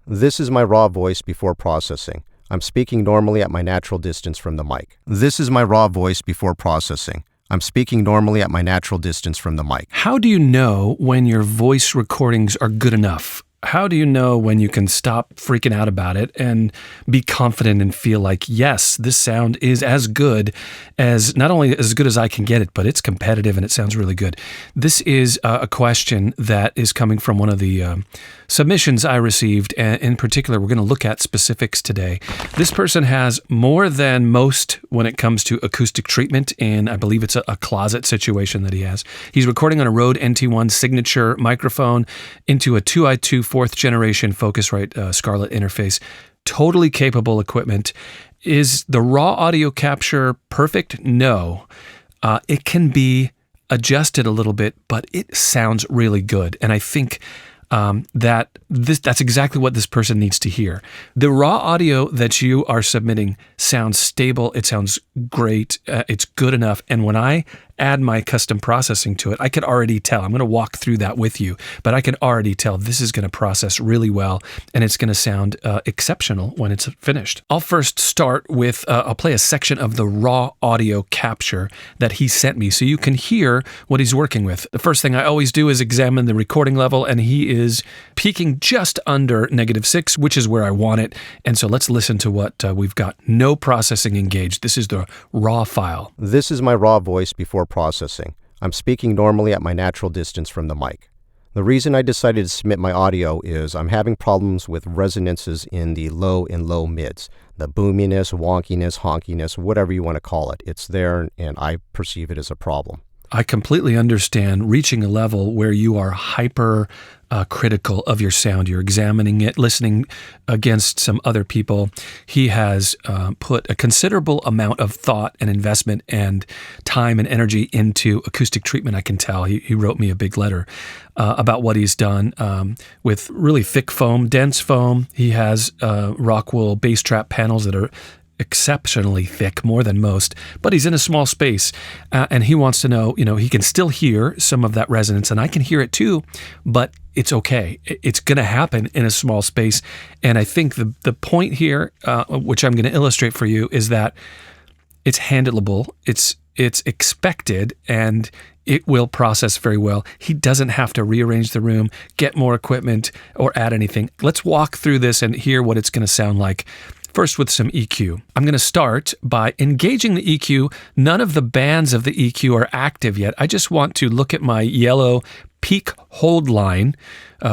This is my raw voice before processing. I'm speaking normally at my natural distance from the mic. This is my raw voice before processing. I'm speaking normally at my natural distance from the mic. How do you know when your voice recordings are good enough? How do you know when you can stop freaking out about it and be confident and feel like, yes, this sound is as good as, not only as good as I can get it, but it's competitive and it sounds really good? This is a question that is coming from one of the submissions I received. And in particular, we're going to look at specifics today. This person has more than most when it comes to acoustic treatment, and I believe it's a closet situation that he has. He's recording on a Rode NT1 signature microphone into a 2i2 fourth generation Focusrite Scarlett interface. Totally capable equipment. Is the raw audio capture perfect? No. It can be adjusted a little bit, but it sounds really good. And I think that's exactly what this person needs to hear. The raw audio that you are submitting sounds stable. It sounds great. It's good enough. And when I add my custom processing to it, I could already tell. I'm going to walk through that with you, but I can already tell this is going to process really well, and it's going to sound exceptional when it's finished. I'll first start with, I'll play a section of the raw audio capture that he sent me so you can hear what he's working with. The first thing I always do is examine the recording level, and he is peaking just under -6, which is where I want it. And so let's listen to what we've got. No processing engaged. This is the raw file. This is my raw voice before processing. I'm speaking normally at my natural distance from the mic. The reason I decided to submit my audio is I'm having problems with resonances in the low and low mids. The boominess, wonkiness, honkiness, whatever you want to call it. It's there, and I perceive it as a problem. I completely understand reaching a level where you are hyper critical of your sound. You're examining it, listening against some other people. He has put a considerable amount of thought and investment and time and energy into acoustic treatment, I can tell. He wrote me a big letter about what he's done with really thick foam, dense foam. He has Rockwool bass trap panels that are exceptionally thick, more than most, but he's in a small space, and he wants to know, he can still hear some of that resonance, and I can hear it too, but it's okay. It's going to happen in a small space, and I think the point here, which I'm going to illustrate for you, is that it's handleable, it's expected, and it will process very well. He doesn't have to rearrange the room, get more equipment, or add anything. Let's walk through this and hear what it's going to sound like. First, with some EQ. I'm going to start by engaging the EQ. None of the bands of the EQ are active yet. I just want to look at my yellow peak hold line,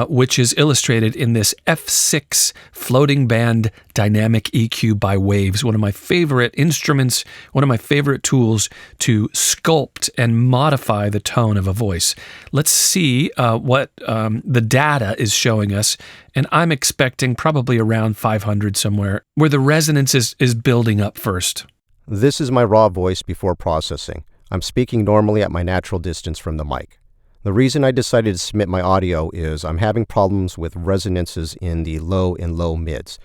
which is illustrated in this F6 floating band dynamic EQ by Waves, one of my favorite instruments, one of my favorite tools to sculpt and modify the tone of a voice. Let's see what the data is showing us, and I'm expecting probably around 500 somewhere, where the resonance is building up first. This is my raw voice before processing. I'm speaking normally at my natural distance from the mic. The reason I decided to submit my audio is I'm having problems with resonances in the low and low mids.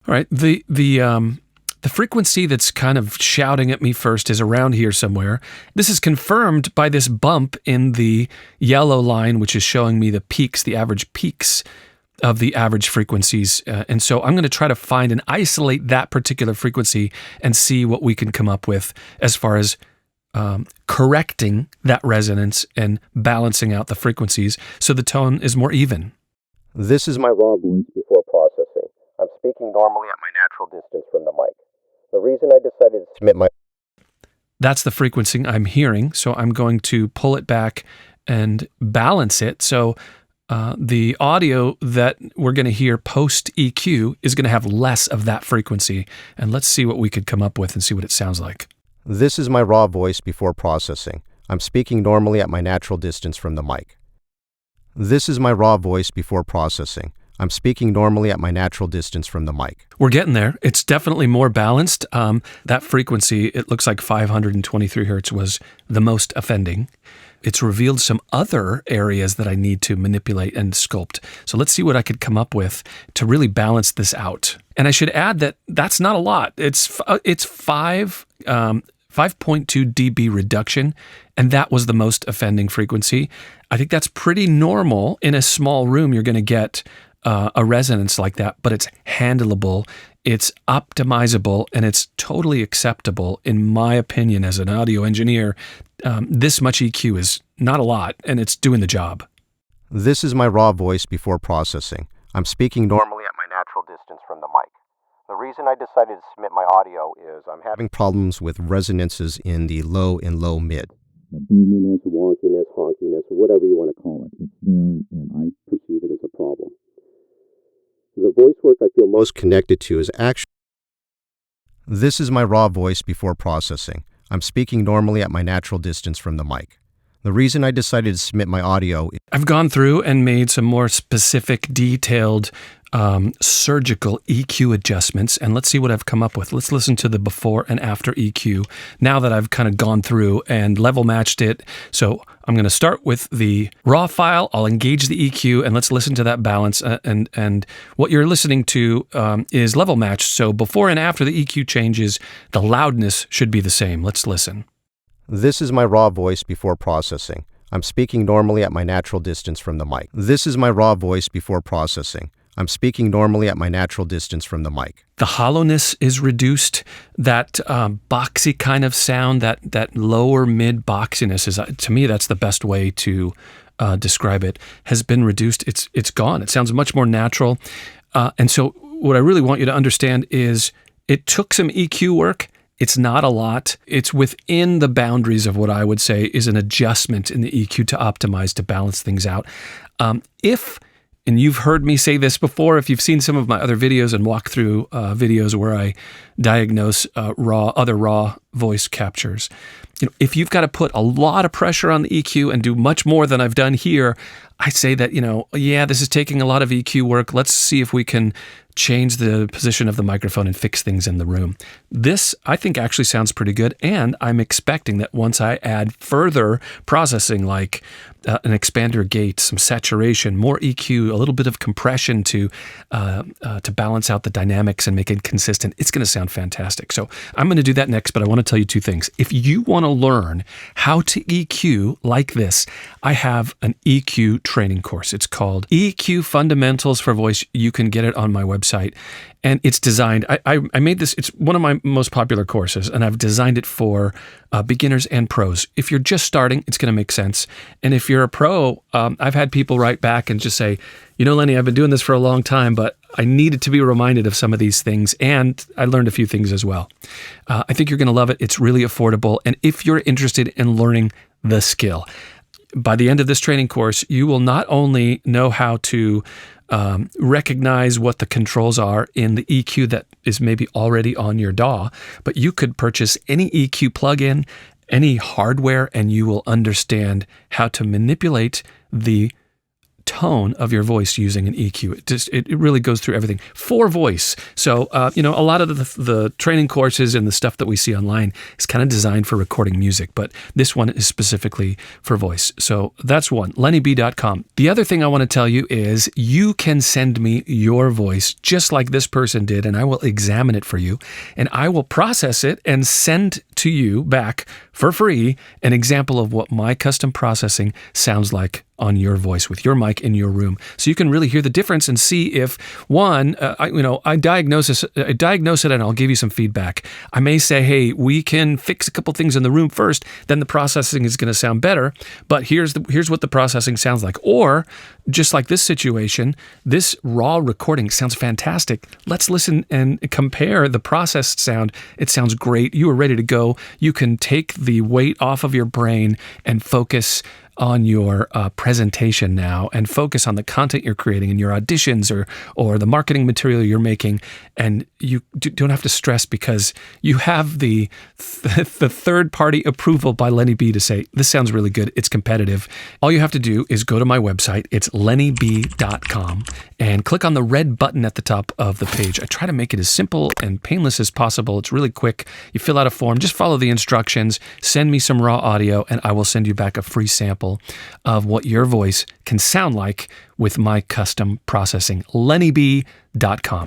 All right, the frequency that's kind of shouting at me first is around here somewhere. This is confirmed by this bump in the yellow line, which is showing me the peaks, the average peaks of the average frequencies. And so I'm going to try to find and isolate that particular frequency and see what we can come up with as far as correcting that resonance and balancing out the frequencies so the tone is more even. This is my raw voice before processing. I'm speaking normally at my natural distance from the mic. The reason I decided to submit my... That's the frequency I'm hearing, so I'm going to pull it back and balance it. So the audio that we're going to hear post EQ is going to have less of that frequency. And let's see what we could come up with and see what it sounds like. This is my raw voice before processing. I'm speaking normally at my natural distance from the mic. This is my raw voice before processing. I'm speaking normally at my natural distance from the mic. We're getting there. It's definitely more balanced. That frequency, it looks like 523 hertz was the most offending. It's revealed some other areas that I need to manipulate and sculpt. So let's see what I could come up with to really balance this out. And I should add that that's not a lot. It's 5.2 dB reduction, and that was the most offending frequency. I think that's pretty normal. In a small room, you're going to get a resonance like that, but it's handleable, it's optimizable, and it's totally acceptable, in my opinion, as an audio engineer. This much EQ is not a lot, and it's doing the job. This is my raw voice before processing. I'm speaking normally at my natural distance from the mic. The reason I decided to submit my audio is I'm having problems with resonances in the low and low mid. The boominess, wonkiness, honkiness, whatever you want to call it. It's there, and I perceive it as a problem. The voice work I feel most connected to is actually... This is my raw voice before processing. I'm speaking normally at my natural distance from the mic. The reason I decided to submit my audio... I've gone through and made some more specific, detailed, surgical EQ adjustments, and let's see what I've come up with. Let's listen to the before and after EQ now that I've kind of gone through and level matched it. So I'm going to start with the raw file. I'll engage the EQ, and let's listen to that balance. And what you're listening to is level matched. So before and after the EQ changes, the loudness should be the same. Let's listen. This is my raw voice before processing. I'm speaking normally at my natural distance from the mic. This is my raw voice before processing. I'm speaking normally at my natural distance from the mic. The hollowness is reduced. That boxy kind of sound, that lower mid boxiness is, to me, that's the best way to describe it, has been reduced. It's gone. It sounds much more natural. And so what I really want you to understand is it took some EQ work. It's not a lot. It's within the boundaries of what I would say is an adjustment in the EQ to optimize, to balance things out. And you've heard me say this before, if you've seen some of my other videos and walk through videos where I diagnose other raw voice captures, if you've got to put a lot of pressure on the EQ and do much more than I've done here, I say that, this is taking a lot of EQ work. Let's see if we can change the position of the microphone and fix things in the room. This, I think, actually sounds pretty good, and I'm expecting that once I add further processing like an expander gate, some saturation, more EQ, a little bit of compression to balance out the dynamics and make it consistent, it's going to sound fantastic. So I'm going to do that next, but I want to tell you two things. If you want to learn how to EQ like this, I have an EQ training course. It's called EQ Fundamentals for Voice. You can get it on my website. And it's designed, I made this, it's one of my most popular courses, and I've designed it for beginners and pros. If you're just starting, it's going to make sense. And if you're a pro, I've had people write back and just say, Lenny, I've been doing this for a long time, but I needed to be reminded of some of these things, and I learned a few things as well. I think you're going to love it. It's really affordable. And if you're interested in learning the skill, by the end of this training course, you will not only know how to recognize what the controls are in the EQ that is maybe already on your DAW, but you could purchase any EQ plugin, any hardware, and you will understand how to manipulate the tone of your voice using an EQ. It really goes through everything for voice. So, a lot of the training courses and the stuff that we see online is kind of designed for recording music, but this one is specifically for voice. So that's one, lennyb.com. The other thing I want to tell you is you can send me your voice just like this person did, and I will examine it for you, and I will process it and send to you back for free an example of what my custom processing sounds like on your voice with your mic in your room, so you can really hear the difference and see if one, I diagnose it, and I'll give you some feedback. I may say, hey, we can fix a couple things in the room first, then the processing is going to sound better. But here's what the processing sounds like. Or just like this situation, this raw recording sounds fantastic. Let's listen and compare the processed sound. It sounds great. You are ready to go. You can take the weight off of your brain and focus on your presentation now, and focus on the content you're creating in your auditions or the marketing material you're making, and you don't have to stress because you have the third-party approval by Lenny B to say, this sounds really good, it's competitive. All you have to do is go to my website, it's lennyb.com, and click on the red button at the top of the page. I try to make it as simple and painless as possible. It's really quick. You fill out a form, just follow the instructions, send me some raw audio, and I will send you back a free sample of what your voice can sound like with my custom processing, lennyb.com.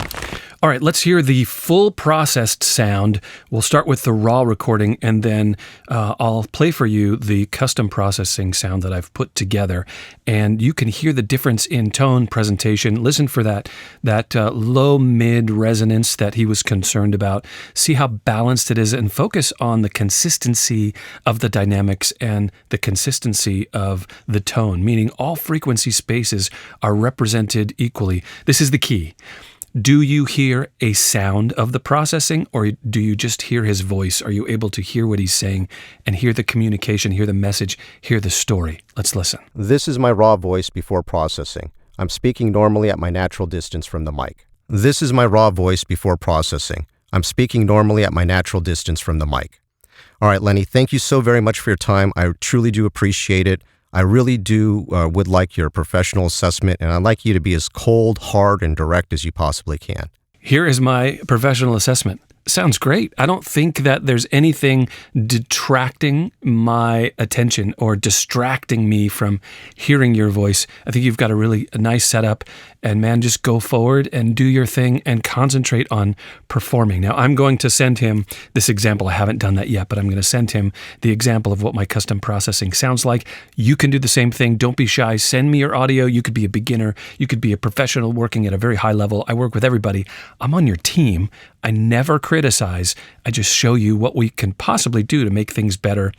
All right, let's hear the full processed sound. We'll start with the raw recording, and then I'll play for you the custom processing sound that I've put together. And you can hear the difference in tone, presentation. Listen for that low-mid resonance that he was concerned about. See how balanced it is, and focus on the consistency of the dynamics and the consistency of the tone, meaning all frequency spaces are represented equally. This is the key. Do you hear a sound of the processing, or do you just hear his voice? Are you able to hear what he's saying and hear the communication, hear the message, hear the story? Let's listen. This is my raw voice before processing. I'm speaking normally at my natural distance from the mic. This is my raw voice before processing. I'm speaking normally at my natural distance from the mic. All right, Lenny, thank you so very much for your time. I truly do appreciate it. I really would like your professional assessment, and I'd like you to be as cold, hard, and direct as you possibly can. Here is my professional assessment. Sounds great. I don't think that there's anything detracting my attention or distracting me from hearing your voice. I think you've got a really nice setup, and man, just go forward and do your thing and concentrate on performing. Now, I'm going to send him this example. I haven't done that yet, but I'm going to send him the example of what my custom processing sounds like. You can do the same thing. Don't be shy. Send me your audio. You could be a beginner. You could be a professional working at a very high level. I work with everybody. I'm on your team. I never criticize. I just show you what we can possibly do to make things better,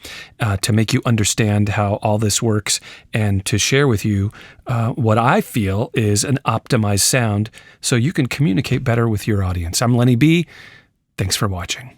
to make you understand how all this works, and to share with you what I feel is an optimized sound so you can communicate better with your audience. I'm Lenny B. Thanks for watching.